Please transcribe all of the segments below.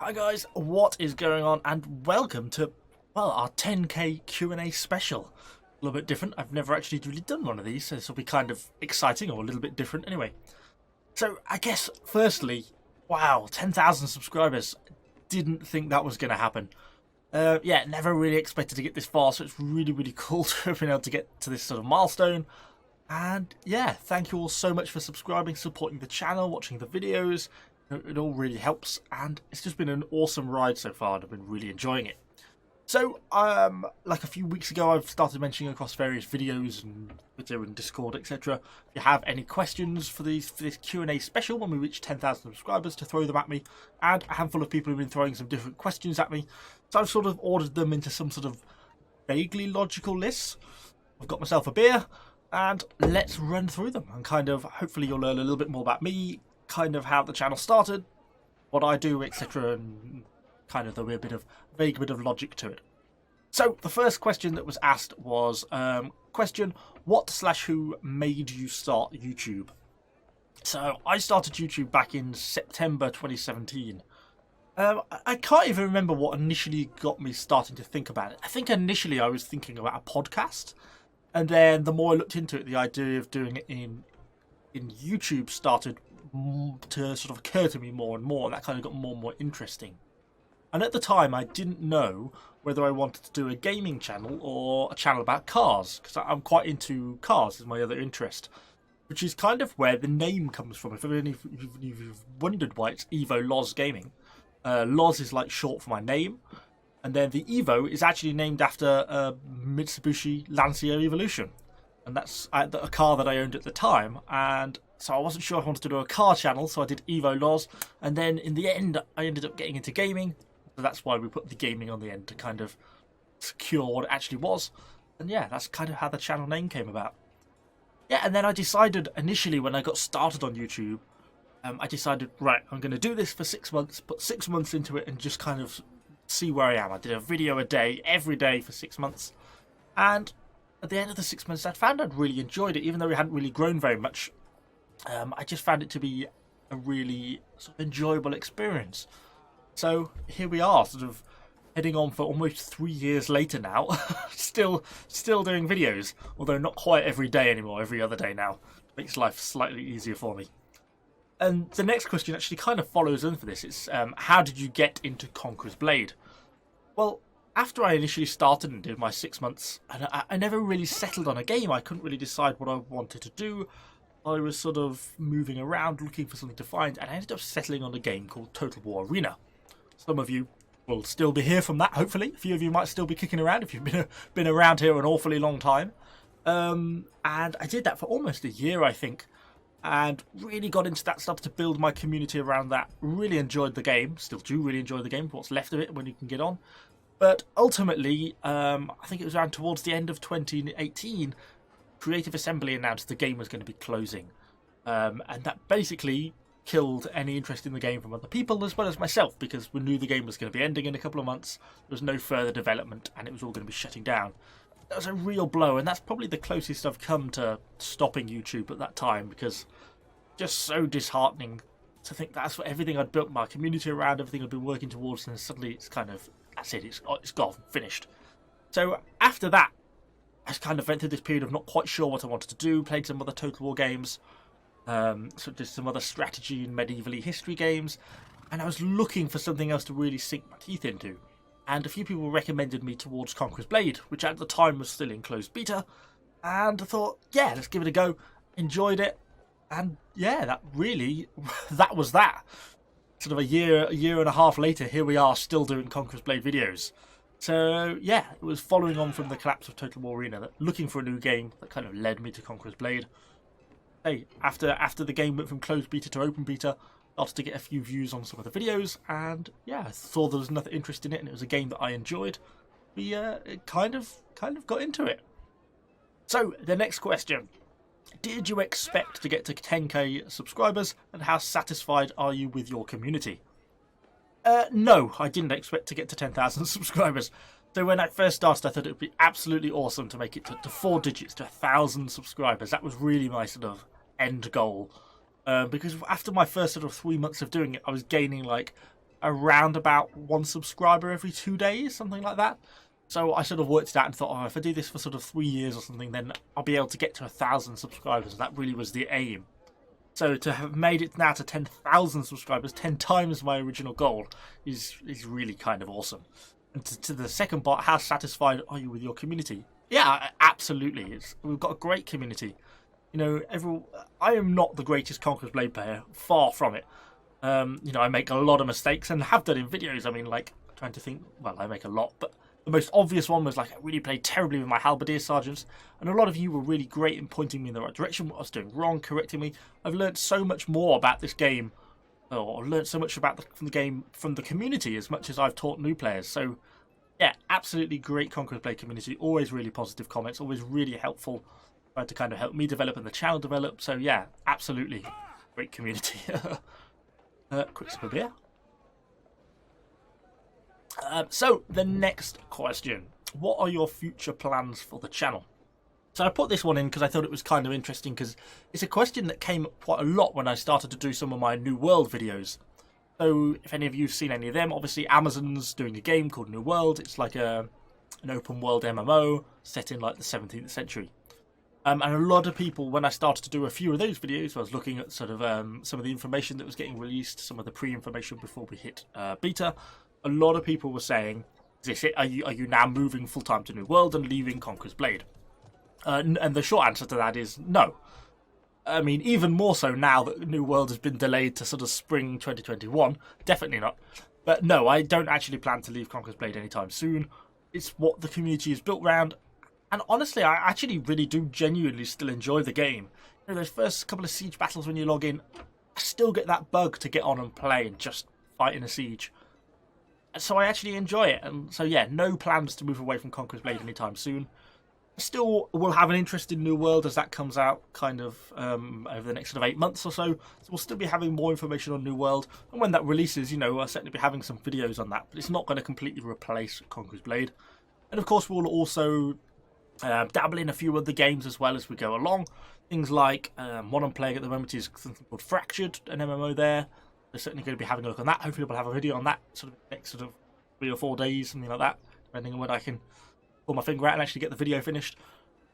Hi guys, what is going on? And welcome to, well, our 10k Q&A special. A little bit different. I've never actually really done one of these, so this will be kind of exciting or a little bit different anyway. So I guess, firstly, wow, 10,000 subscribers. Didn't think that was going to happen. Yeah, never really expected to get this far, so it's really, really cool to have been able to get to this sort of milestone. And yeah, thank you all so much for subscribing, supporting the channel, watching the videos. It all really helps, and it's just been an awesome ride so far, and I've been really enjoying it. So, like a few weeks ago, I've started mentioning across various videos and Twitter and Discord, etc. If you have any questions for this Q&A special when we reach 10,000 subscribers, to throw them at me, and a handful of people have been throwing some different questions at me. So I've sort of ordered them into some sort of vaguely logical lists. I've got myself a beer, and let's run through them, and kind of hopefully you'll learn a little bit more about me, kind of how the channel started, what I do, etc., and kind of there'll be a bit of vague bit of logic to it. So the first question that was asked was question: what/who made you start YouTube? So I started YouTube back in September 2017. I can't even remember what initially got me starting to think about it. I think initially I was thinking about a podcast, and then the more I looked into it, the idea of doing it in YouTube started to sort of occur to me more and more, and that kind of got more and more interesting. And at the time, I didn't know whether I wanted to do a gaming channel or a channel about cars, because I'm quite into cars, is my other interest, which is kind of where the name comes from. If you've wondered why it's Evo Loz Gaming, Loz is like short for my name, and then the Evo is actually named after a Mitsubishi Lancia Evolution, and that's a car that I owned at the time. And so I wasn't sure I wanted to do a car channel, so I did Evo Loz, and then in the end I ended up getting into gaming, so that's why we put the gaming on the end to kind of secure what it actually was. And yeah, that's kind of how the channel name came about. Yeah, and then I decided initially when I got started on YouTube, I decided, right, I'm going to do this for 6 months, put 6 months into it, and just kind of see where I am. I did a video a day, every day for 6 months, and at the end of the 6 months I found I'd really enjoyed it, even though we hadn't really grown very much. I just found it to be a really sort of enjoyable experience. So here we are, sort of heading on for almost 3 years later now, still doing videos, although not quite every day anymore, every other day now. Makes life slightly easier for me. And the next question actually kind of follows in for this. It's how did you get into Conquerors Blade? Well, after I initially started and did my 6 months, and I never really settled on a game. I couldn't really decide what I wanted to do. I was sort of moving around looking for something to find, and I ended up settling on a game called Total War Arena. Some of you will still be here from that, hopefully. A few of you might still be kicking around if you've been around here an awfully long time. And I did that for almost a year, I think, and really got into that stuff to build my community around that. Really enjoyed the game, still do really enjoy the game, what's left of it when you can get on. But ultimately, I think it was around towards the end of 2018, Creative Assembly announced the game was going to be closing, and that basically killed any interest in the game from other people as well as myself, because we knew the game was going to be ending in a couple of months. There was no further development, and it was all going to be shutting down. That was a real blow, and that's probably the closest I've come to stopping YouTube at that time, because just so disheartening to think that's what everything I'd built my community around, everything I'd been working towards, and suddenly it's kind of, that's it, it's gone, finished. So after that, I kind of went through this period of not quite sure what I wanted to do, played some other Total War games, so did some other strategy and medieval history games, and I was looking for something else to really sink my teeth into. And a few people recommended me towards Conquerors Blade, which at the time was still in closed beta, and I thought, yeah, let's give it a go. Enjoyed it, and yeah, that was that. Sort of a year and a half later, here we are still doing Conquerors Blade videos. So yeah, it was following on from the collapse of Total War Arena, that looking for a new game that kind of led me to Conquerors Blade. Hey, after the game went from closed beta to open beta, started to get a few views on some of the videos, and yeah, I saw there was another interest in it, and it was a game that I enjoyed. We kind of got into it. So the next question: did you expect to get to 10k subscribers, and how satisfied are you with your community? No, I didn't expect to get to 10,000 subscribers. So when I first started, I thought it would be absolutely awesome to make it to 4 digits, to 1,000 subscribers. That was really my sort of end goal. Because after my first sort of 3 months of doing it, I was gaining like around about 1 subscriber every 2 days, something like that. So I sort of worked it out and thought, oh, if I do this for sort of 3 years or something, then I'll be able to get to 1,000 subscribers. That really was the aim. So to have made it now to 10,000 subscribers, 10 times my original goal, is really kind of awesome. And to the second part, how satisfied are you with your community? Yeah, absolutely. We've got a great community. You know, I am not the greatest Conquerors Blade player, far from it. You know, I make a lot of mistakes and have done in videos. I mean, like, trying to think, well, I make a lot, but the most obvious one was, like, I really played terribly with my halberdier sergeants, and a lot of you were really great in pointing me in the right direction, what I was doing wrong, correcting me. I've learned so much more about this game, or learned so much about from the game from the community as much as I've taught new players. So, yeah, absolutely great Conquerors Blade community, always really positive comments, always really helpful, trying to kind of help me develop and the channel develop. So, yeah, absolutely great community. Quick sip of beer. So, the next question. What are your future plans for the channel? So I put this one in because I thought it was kind of interesting, because it's a question that came up quite a lot when I started to do some of my New World videos. So, if any of you have seen any of them, obviously Amazon's doing a game called New World. It's like an open world MMO set in like the 17th century. And a lot of people, when I started to do a few of those videos, I was looking at sort of some of the information that was getting released, some of the pre-information before we hit beta. A lot of people were saying, "Is this it? Are you now moving full time to New World and leaving Conquerors Blade?" And the short answer to that is no. I mean, even more so now that New World has been delayed to sort of spring 2021. Definitely not. But no, I don't actually plan to leave Conquerors Blade anytime soon. It's what the community is built around. And honestly, I actually really do genuinely still enjoy the game. You know, those first couple of siege battles when you log in, I still get that bug to get on and play and just fight in a siege. So I actually enjoy it. And so yeah, no plans to move away from Conquerors Blade anytime soon. Still will have an interest in New World as that comes out kind of over the next sort of 8 months or so. So we'll still be having more information on New World. And when that releases, you know, I'll certainly be having some videos on that. But it's not going to completely replace Conquerors Blade. And of course, we'll also dabble in a few other games as well as we go along. Things like one I'm playing at the moment is something called Fractured, an MMO there. We're certainly going to be having a look on that. Hopefully we'll have a video on that sort of next sort of 3 or 4 days, something like that, depending on when I can pull my finger out and actually get the video finished.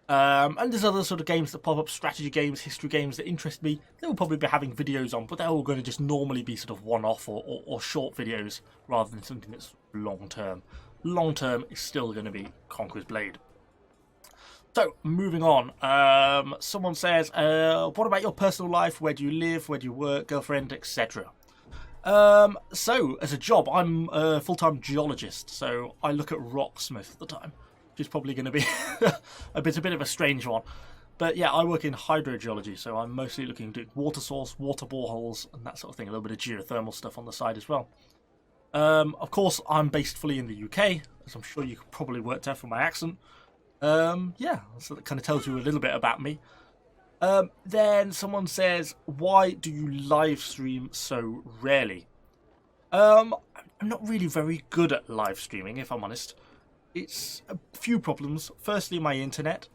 And there's other sort of games that pop up, strategy games, history games that interest me. They will probably be having videos on, but they're all going to just normally be sort of one-off or short videos rather than something that's long-term. Long-term is still going to be Conquerors Blade. So, moving on. Someone says, what about your personal life? Where do you live? Where do you work? Girlfriend? Etc. So, as a job, I'm a full-time geologist. So, I look at rocks most of the time, which is probably going to be a bit of a strange one. But yeah, I work in hydrogeology. So, I'm mostly looking at water source, water boreholes, and that sort of thing. A little bit of geothermal stuff on the side as well. Of course, I'm based fully in the UK, as I'm sure you could probably work out from my accent. Yeah, so that kind of tells you a little bit about me. Then someone says, why do you live stream so rarely? I'm not really very good at live streaming, if I'm honest. It's a few problems. Firstly, my internet.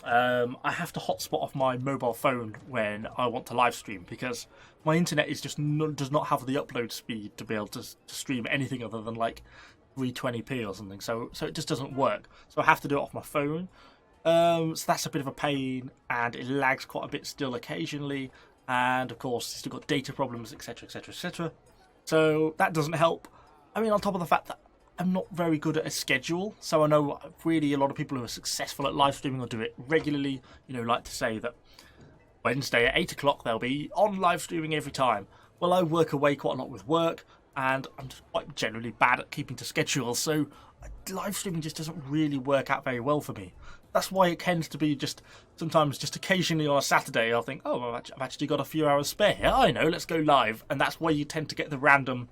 I have to hotspot off my mobile phone when I want to live stream because my internet is just does not have the upload speed to be able to stream anything other than like 320p or something, so it just doesn't work. So I have to do it off my phone. So that's a bit of a pain, and it lags quite a bit still occasionally. And of course, it's still got data problems, etc., etc., etc. So that doesn't help. I mean, on top of the fact that I'm not very good at a schedule, so I know really a lot of people who are successful at live streaming or do it regularly, you know, like to say that Wednesday at 8 o'clock they'll be on live streaming every time. Well, I work away quite a lot with work, and I'm just quite generally bad at keeping to schedules, so live streaming just doesn't really work out very well for me. That's why it tends to be just sometimes just occasionally on a Saturday I'll think, oh, I've actually got a few hours spare. I know, let's go live. And that's where you tend to get the random,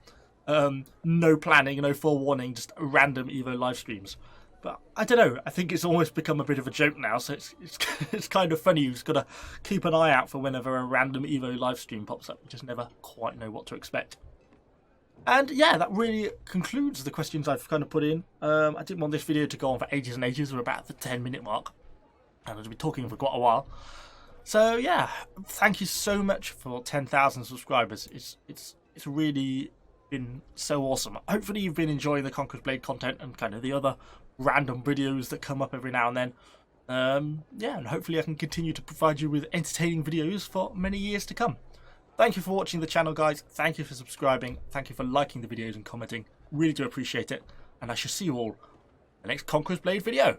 no planning, no forewarning, just random Evo live streams. But I don't know, I think it's almost become a bit of a joke now, so it's kind of funny. You've just got to keep an eye out for whenever a random Evo live stream pops up. You just never quite know what to expect. And yeah, that really concludes the questions I've kind of put in. I didn't want this video to go on for ages and ages. We're about the 10-minute mark, and I've been talking for quite a while. So yeah, thank you so much for 10,000 subscribers. It's really been so awesome. Hopefully you've been enjoying the Conquerors Blade content and kind of the other random videos that come up every now and then. Yeah, and hopefully I can continue to provide you with entertaining videos for many years to come. Thank you for watching the channel, guys. Thank you for subscribing. Thank you for liking the videos and commenting. Really do appreciate it. And I shall see you all in the next Conquerors Blade video.